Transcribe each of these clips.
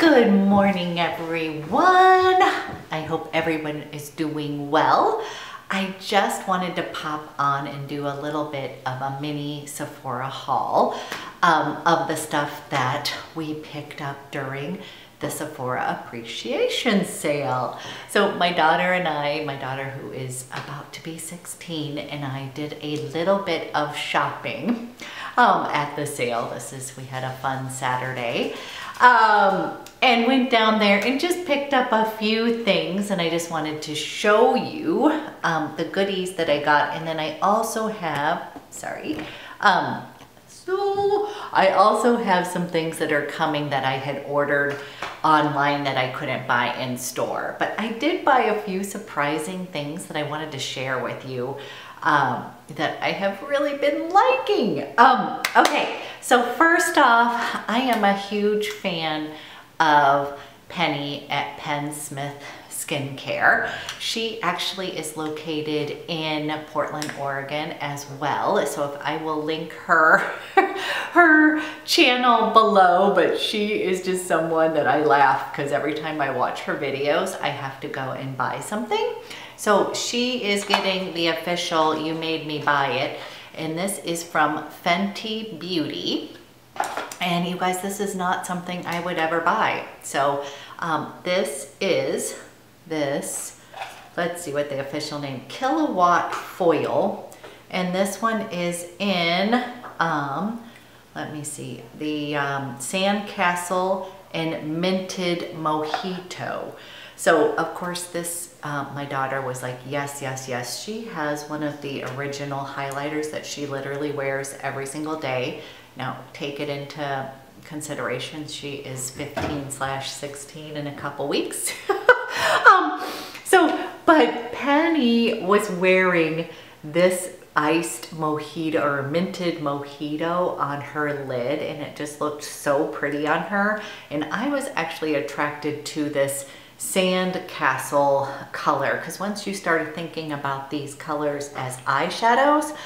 Good morning, everyone. I hope everyone is doing well. I just wanted to pop on and do a little bit of a mini Sephora haul of the stuff that we picked up during the Sephora appreciation sale. So my daughter and I, my daughter who is about to be 16, and I did a little bit of shopping at the sale. We had a fun Saturday. And went down there and just picked up a few things, and I just wanted to show you the goodies that I got. And then I also have, I also have some things that are coming that I had ordered online that I couldn't buy in store. But I did buy a few surprising things that I wanted to share with you that I have really been liking. Okay, so first off, I am a huge fan of Penny at Penn Smith Skincare. She actually is located in Portland, Oregon as well. So if I will link her channel below, but she is just someone that I laugh because every time I watch her videos, I have to go and buy something. So she is getting the official You Made Me Buy It, and this is from Fenty Beauty. And you guys, this is not something I would ever buy. So this is let's see what the official name, Killawatt foil. And this one is in, let me see, the Sandcastle and Minted Mojito. So of course this, my daughter was like, yes, yes, yes. She has one of the original highlighters that she literally wears every single day. Now take it into consideration, she is 15/16 in a couple weeks. But Penny was wearing this iced mojito or minted mojito on her lid, and it just looked so pretty on her. And I was actually attracted to this Sandcastle color because once you started thinking about these colors as eyeshadows,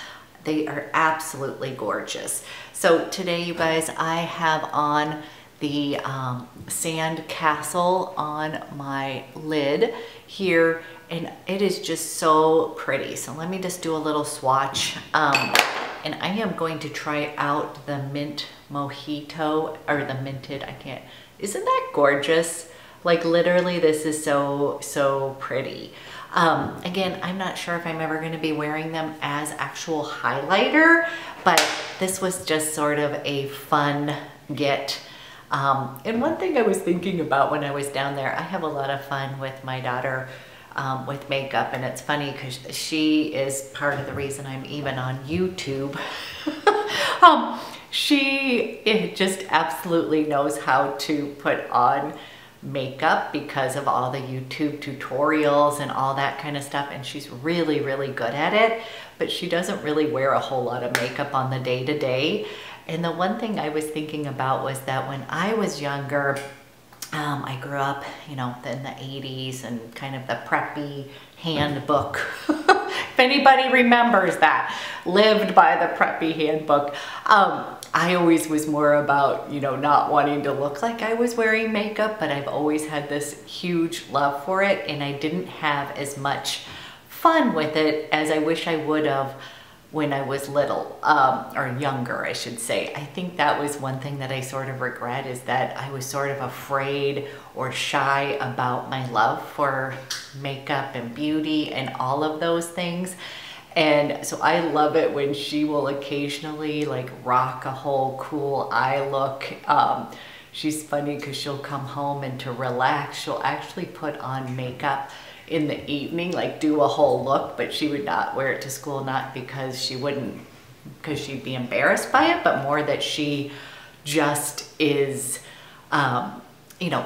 they are absolutely gorgeous. So today, you guys, I have on the Sandcastle on my lid here, and it is just so pretty. So let me just do a little swatch. And I am going to try out the mint mojito, or the minted, isn't that gorgeous? Like literally, this is so pretty. Again, I'm not sure if I'm ever going to be wearing them as actual highlighter, but this was just sort of a fun get. And one thing I was thinking about when I was down there, I have a lot of fun with my daughter with makeup, and it's funny because she is part of the reason I'm even on YouTube. She just absolutely knows how to put on makeup because of all the YouTube tutorials and all that kind of stuff, and she's really, really good at it, but she doesn't really wear a whole lot of makeup on the day-to-day. And the one thing I was thinking about was that when I was younger, I grew up, you know, in the 80s and kind of the preppy handbook. If anybody remembers that, lived by the preppy handbook. I always was more about, you know, not wanting to look like I was wearing makeup, but I've always had this huge love for it, and I didn't have as much fun with it as I wish I would have when I was little, or younger, I should say. I think that was one thing that I sort of regret, is that I was sort of afraid or shy about my love for makeup and beauty and all of those things. And so I love it when she will occasionally like rock a whole cool eye look. She's funny because she'll come home, and to relax, she'll actually put on makeup in the evening, like do a whole look, but she would not wear it to school, not because she'd be embarrassed by it, but more that she just is, you know,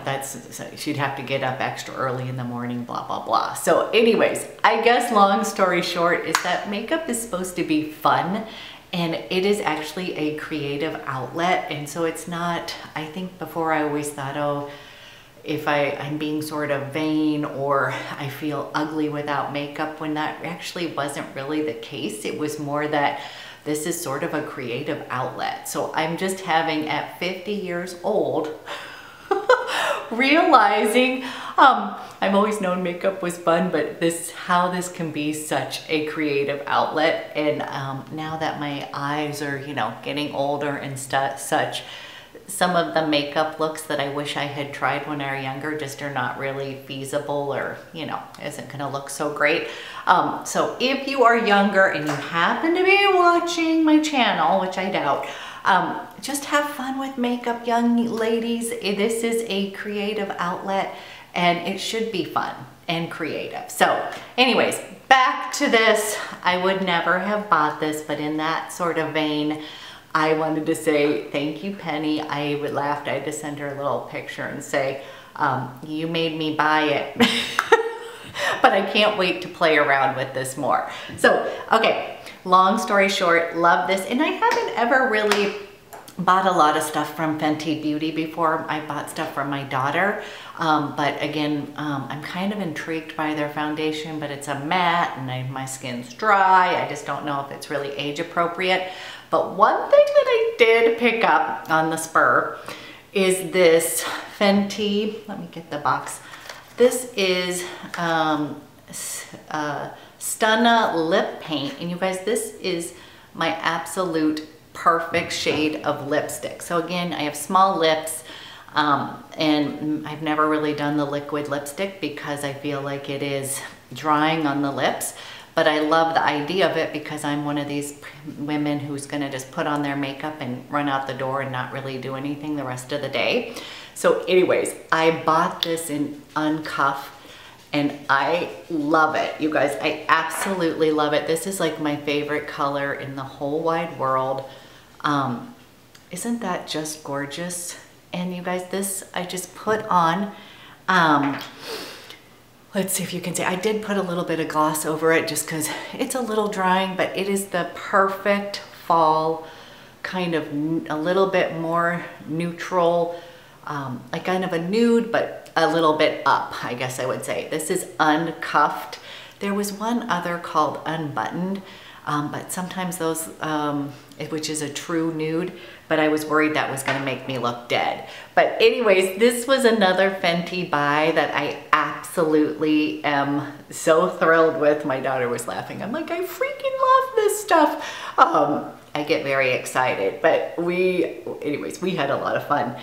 she'd have to get up extra early in the morning, blah, blah, blah. So anyways, I guess long story short is that makeup is supposed to be fun, and it is actually a creative outlet. And so it's not, I think before I always thought, oh, if I'm being sort of vain or I feel ugly without makeup, when that actually wasn't really the case. It was more that this is sort of a creative outlet. So I'm just having, at 50 years old, realizing, I've always known makeup was fun, but how this can be such a creative outlet. And now that my eyes are, you know, getting older and such, some of the makeup looks that I wish I had tried when I was younger just are not really feasible, or, you know, isn't gonna look so great. So if you are younger and you happen to be watching my channel, which I doubt, just have fun with makeup, young ladies. This is a creative outlet and it should be fun and creative. So anyways, back to this. I would never have bought this, but in that sort of vein, I wanted to say thank you, Penny. I would laugh. I had to send her a little picture and say, you made me buy it. But I can't wait to play around with this more. So, okay, long story short, love this. And I haven't ever really bought a lot of stuff from Fenty Beauty before. I bought stuff from my daughter. But again, I'm kind of intrigued by their foundation, but it's a matte and my skin's dry. I just don't know if it's really age appropriate. But one thing that I did pick up on the spur is this Fenty, let me get the box. This is Stunna Lip Paint. And you guys, this is my absolute perfect shade of lipstick. So again, I have small lips and I've never really done the liquid lipstick because I feel like it is drying on the lips. But I love the idea of it because I'm one of these women who's gonna just put on their makeup and run out the door and not really do anything the rest of the day. So anyways, I bought this in Uncuffed and I love it. You guys, I absolutely love it. This is like my favorite color in the whole wide world. Isn't that just gorgeous? And you guys, this I just put on, let's see if you can see. I did put a little bit of gloss over it just because it's a little drying, but it is the perfect fall kind of a little bit more neutral, like kind of a nude, but a little bit up, I guess I would say. This is Uncuffed. There was one other called Unbuttoned, but sometimes those, which is a true nude, but I was worried that was gonna make me look dead. But anyways, this was another Fenty buy that I absolutely am so thrilled with. My daughter was laughing. I'm like, I freaking love this stuff. I get very excited, but anyways, we had a lot of fun.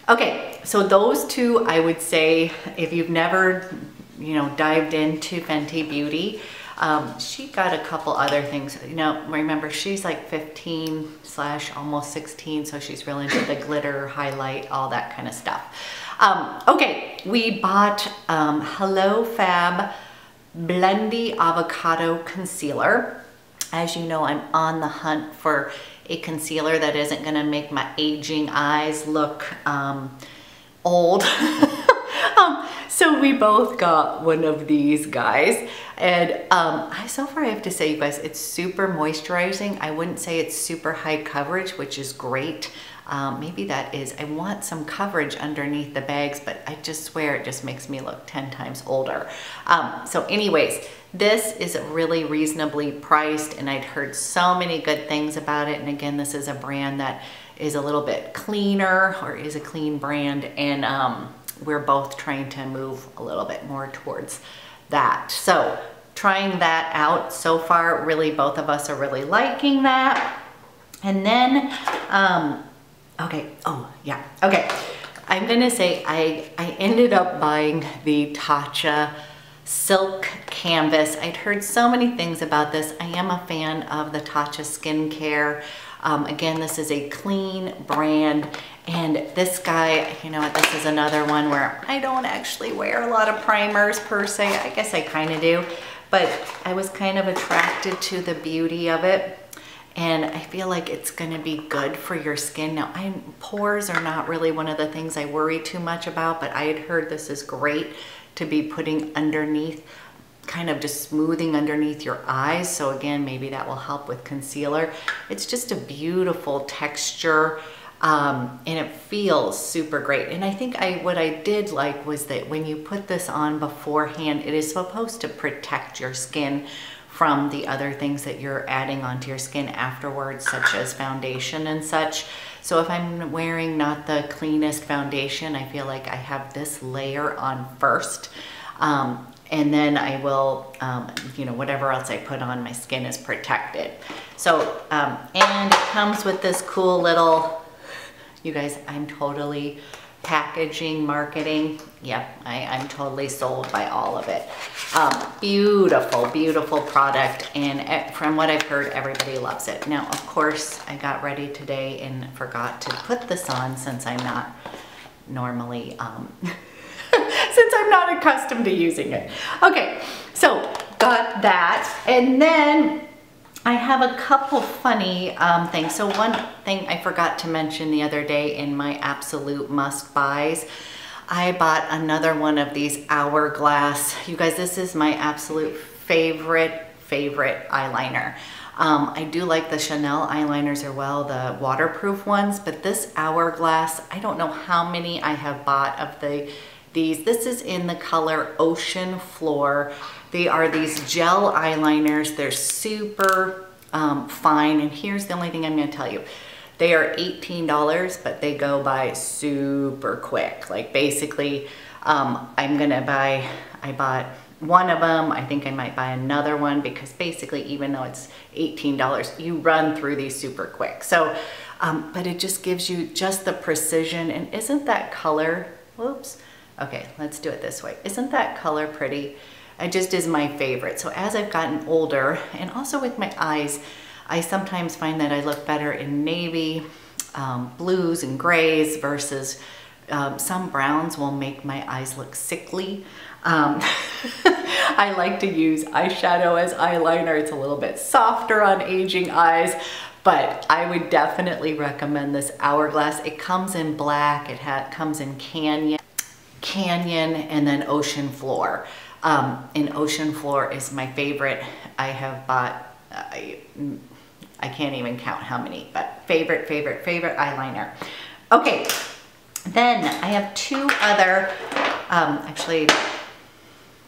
Okay, so those two, I would say, if you've never, you know, dived into Fenty Beauty, she got a couple other things. You know, remember, she's like 15 / almost 16, so she's really into the glitter, highlight, all that kind of stuff. Okay, we bought Hello Fab Blendy Avocado Concealer. As you know, I'm on the hunt for a concealer that isn't gonna make my aging eyes look old. So we both got one of these guys, and so far I have to say, you guys, it's super moisturizing. I wouldn't say it's super high coverage, which is great. Maybe that is, I want some coverage underneath the bags, but I just swear it just makes me look 10 times older. So anyways, this is really reasonably priced, and I'd heard so many good things about it. And again, this is a brand that is a little bit cleaner, or is a clean brand, and we're both trying to move a little bit more towards that. So trying that out so far, really both of us are really liking that. And then, okay, oh yeah, okay. I'm gonna say I ended up buying the Tatcha Silk Canvas. I'd heard so many things about this. I am a fan of the Tatcha skincare. Again, this is a clean brand, and this guy, you know what, this is another one where I don't actually wear a lot of primers per se. I guess I kind of do, but I was kind of attracted to the beauty of it, and I feel like it's gonna be good for your skin. Now, pores are not really one of the things I worry too much about, but I had heard this is great to be putting underneath, kind of just smoothing underneath your eyes. So again, maybe that will help with concealer. It's just a beautiful texture, and it feels super great. And I think what I did like was that when you put this on beforehand, it is supposed to protect your skin from the other things that you're adding onto your skin afterwards, such as foundation and such. So if I'm wearing not the cleanest foundation, I feel like I have this layer on first. And then I will, you know, whatever else I put on, my skin is protected. So, and it comes with this cool little, you guys, I'm totally packaging, marketing. Yep, I'm totally sold by all of it. Beautiful, beautiful product. And from what I've heard, everybody loves it. Now, of course, I got ready today and forgot to put this on since I'm not normally, since I'm not accustomed to using it. Okay, so got that. And then I have a couple funny things. So one thing I forgot to mention the other day in my absolute must buys, I bought another one of these Hourglass. You guys, this is my absolute favorite eyeliner. I do like the Chanel eyeliners as well, the waterproof ones, but this Hourglass, I don't know how many I have bought of these. This is in the color Ocean Floor. They are these gel eyeliners. They're super fine. And here's the only thing I'm gonna tell you. They are $18, but they go by super quick. Like basically, I bought one of them. I think I might buy another one because basically, even though it's $18, you run through these super quick. So, but it just gives you just the precision. And isn't that color, whoops. Okay, let's do it this way. Isn't that color pretty? It just is my favorite. So as I've gotten older, and also with my eyes, I sometimes find that I look better in navy, blues and grays versus some browns will make my eyes look sickly. I like to use eyeshadow as eyeliner. It's a little bit softer on aging eyes, but I would definitely recommend this Hourglass. It comes in black, it comes in Canyon, and then Ocean Floor. And Ocean Floor is my favorite. I have bought, I can't even count how many, but favorite eyeliner. Okay, then I have two other, actually,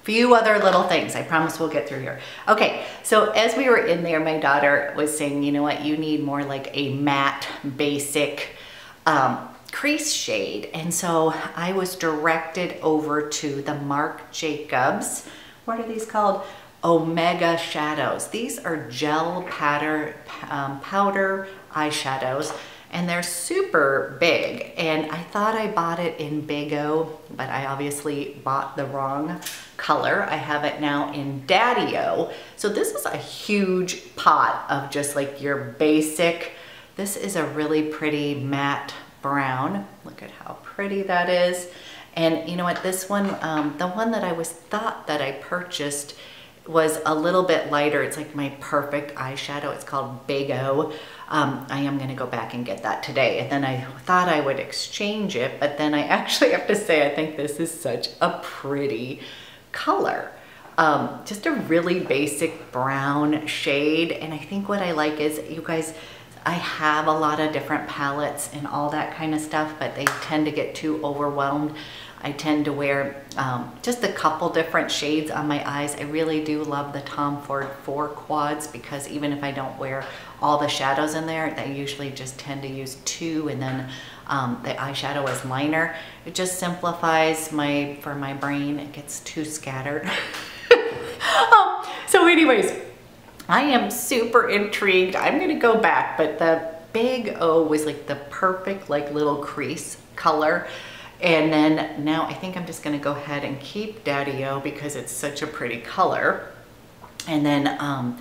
few other little things. I promise we'll get through here. Okay, so as we were in there, my daughter was saying, you know what, you need more like a matte, basic, crease shade. And so I was directed over to the Marc Jacobs, what are these called? Omega Shadows. These are gel powder eyeshadows, and they're super big. And I thought I bought it in Big O, but I obviously bought the wrong color. I have it now in Daddy-O. So this is a huge pot of just like your basic. This is a really pretty matte brown. Look at how pretty that is. And you know what, this one, the one that I thought that I purchased was a little bit lighter. It's like my perfect eyeshadow. It's called Big O. I am gonna go back and get that today. And then I thought I would exchange it, but then I actually have to say, I think this is such a pretty color. Just a really basic brown shade. And I think what I like is, you guys, I have a lot of different palettes and all that kind of stuff, but they tend to get too overwhelmed. I tend to wear just a couple different shades on my eyes. I really do love the Tom Ford 4 quads because even if I don't wear all the shadows in there, I usually just tend to use two, and then the eyeshadow as liner. It just simplifies for my brain. It gets too scattered. So anyways, I am super intrigued. I'm gonna go back, but the Big O was like the perfect like little crease color. And then now I think I'm just gonna go ahead and keep Daddy-O because it's such a pretty color. And then I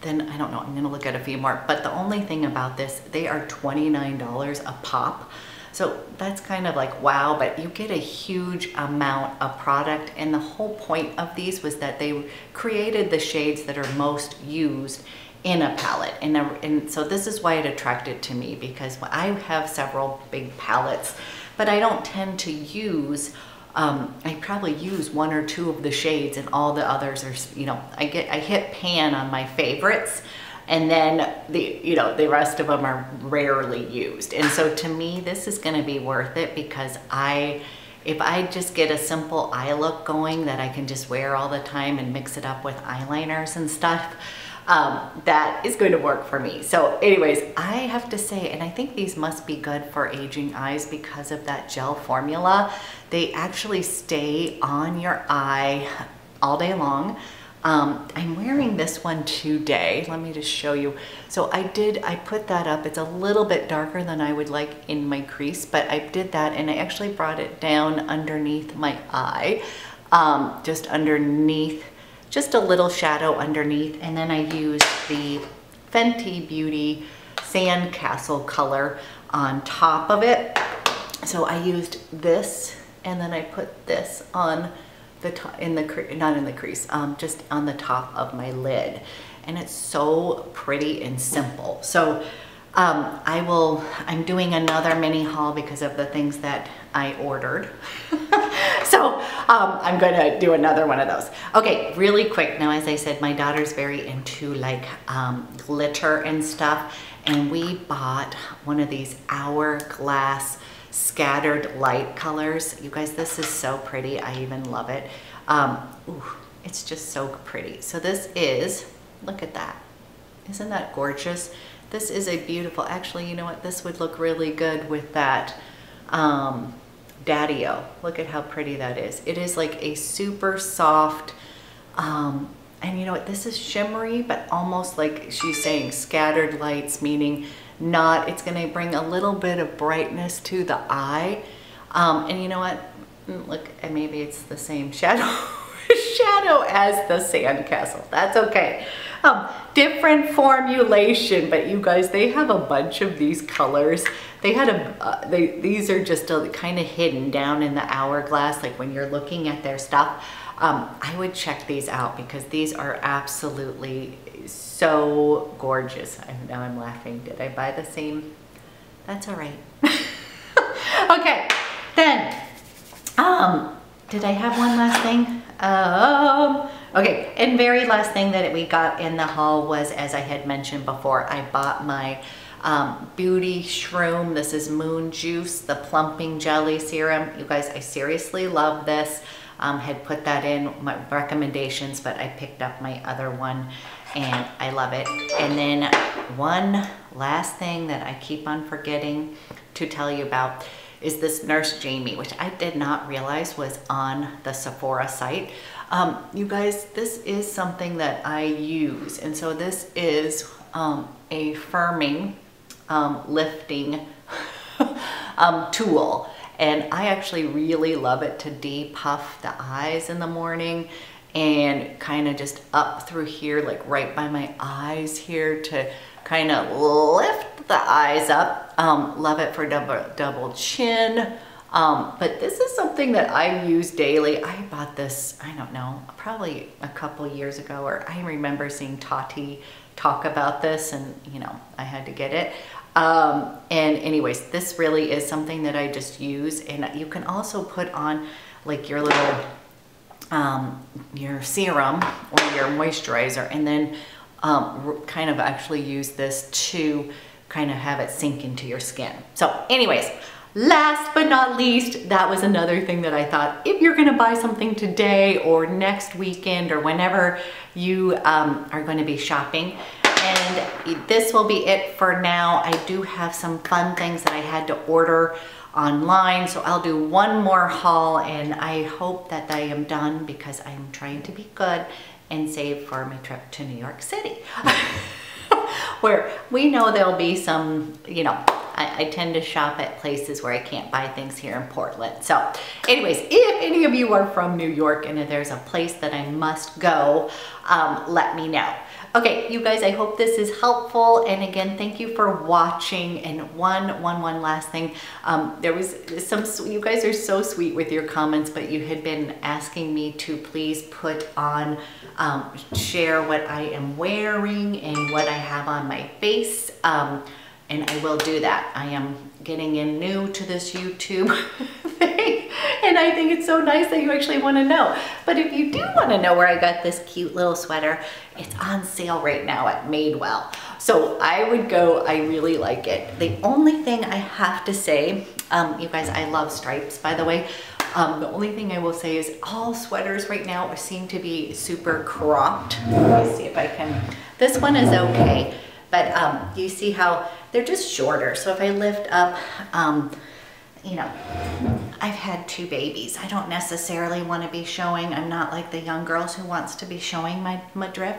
don't know, I'm gonna look at a few more, but the only thing about this, they are $29 a pop. So that's kind of like, wow, but you get a huge amount of product. And the whole point of these was that they created the shades that are most used in a palette. And so this is why it attracted to me, because I have several big palettes, but I don't tend to use, I probably use one or two of the shades, and all the others are, you know, I hit pan on my favorites. And then the rest of them are rarely used. And so to me, this is gonna be worth it because if I just get a simple eye look going that I can just wear all the time and mix it up with eyeliners and stuff, that is going to work for me. So anyways, I have to say, and I think these must be good for aging eyes because of that gel formula. They actually stay on your eye all day long. I'm wearing this one today. Let me just show you. So I put that up. It's a little bit darker than I would like in my crease, but I did that and I actually brought it down underneath my eye, just underneath, just a little shadow underneath. And then I used the Fenty Beauty Sandcastle color on top of it. So I used this and then I put this on the top, not in the crease, just on the top of my lid. And it's so pretty and simple. So I'm doing another mini haul because of the things that I ordered. So I'm gonna do another one of those. Okay, really quick. Now, as I said, my daughter's very into like glitter and stuff. And we bought one of these Hourglass scattered light colors. You guys, this is so pretty. I even love it. Ooh, it's just so pretty. So this is, look at that. Isn't that gorgeous? This is a beautiful, actually, you know what? This would look really good with that Daddy-O. Look at how pretty that is. It is like a super soft, and you know what? This is shimmery, but almost like she's saying scattered lights, meaning not, it's gonna bring a little bit of brightness to the eye. And you know what? Look, and maybe it's the same shadow as the Sandcastle. That's okay. Different formulation, but you guys, they have a bunch of these colors. They had these are just kind of hidden down in the Hourglass, like when you're looking at their stuff. I would check these out because these are absolutely so gorgeous. Now I'm laughing. Did I buy the same? That's all right. Okay, then, did I have one last thing? Okay, and very last thing that we got in the haul was, as I had mentioned before, I bought my beauty shroom. This is Moon Juice, the plumping jelly serum. You guys, I seriously love this. Had put that in my recommendations, but I picked up my other one and I love it. And then one last thing that I keep on forgetting to tell you about is this Nurse Jamie, which I did not realize was on the Sephora site. You guys, this is something that I use. And so this is a firming, lifting tool. And I actually really love it to depuff the eyes in the morning and kind of just up through here, like right by my eyes here, to kind of lift the eyes up. Love it for double chin. But this is something that I use daily. I bought this, I don't know, probably a couple years ago, or I remember seeing Tati talk about this and, you know, I had to get it. And anyways, this really is something that I just use. And you can also put on like your little, your serum or your moisturizer, and then kind of actually use this to kind of have it sink into your skin. So anyways, last but not least, that was another thing that I thought, if you're gonna buy something today or next weekend or whenever you are going to be shopping, and this will be it for now. I do have some fun things that I had to order online, so I'll do one more haul, and I hope that I am done because I'm trying to be good and save for my trip to New York City. Where we know there'll be some, you know, I tend to shop at places where I can't buy things here in Portland. So anyways, if any of you are from New York and if there's a place that I must go, let me know. Okay, you guys, I hope this is helpful. And again, thank you for watching. And one last thing. There was some, you guys are so sweet with your comments, but you had been asking me to please put on, share what I am wearing and what I have on my face. And I will do that. I am getting in new to this YouTube thing, and I think it's so nice that you actually want to know. But if you do want to know where I got this cute little sweater, it's on sale right now at Madewell. So I would go, I really like it. The only thing I have to say, you guys, I love stripes, by the way. The only thing I will say is all sweaters right now seem to be super cropped. Let me see if I can This one is okay, but you see how they're just shorter. So if I lift up, you know, I've had 2 babies. I don't necessarily want to be showing. I'm not like the young girls who wants to be showing my midriff.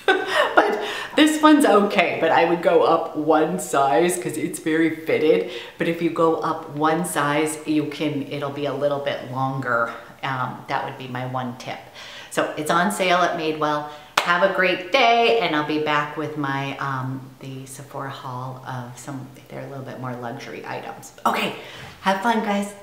But this one's okay, but I would go up 1 size because it's very fitted. But if you go up 1 size, it'll be a little bit longer. That would be my one tip. So it's on sale at Madewell. Have a great day, and I'll be back with my the Sephora haul of they're a little bit more luxury items. Okay, have fun, guys.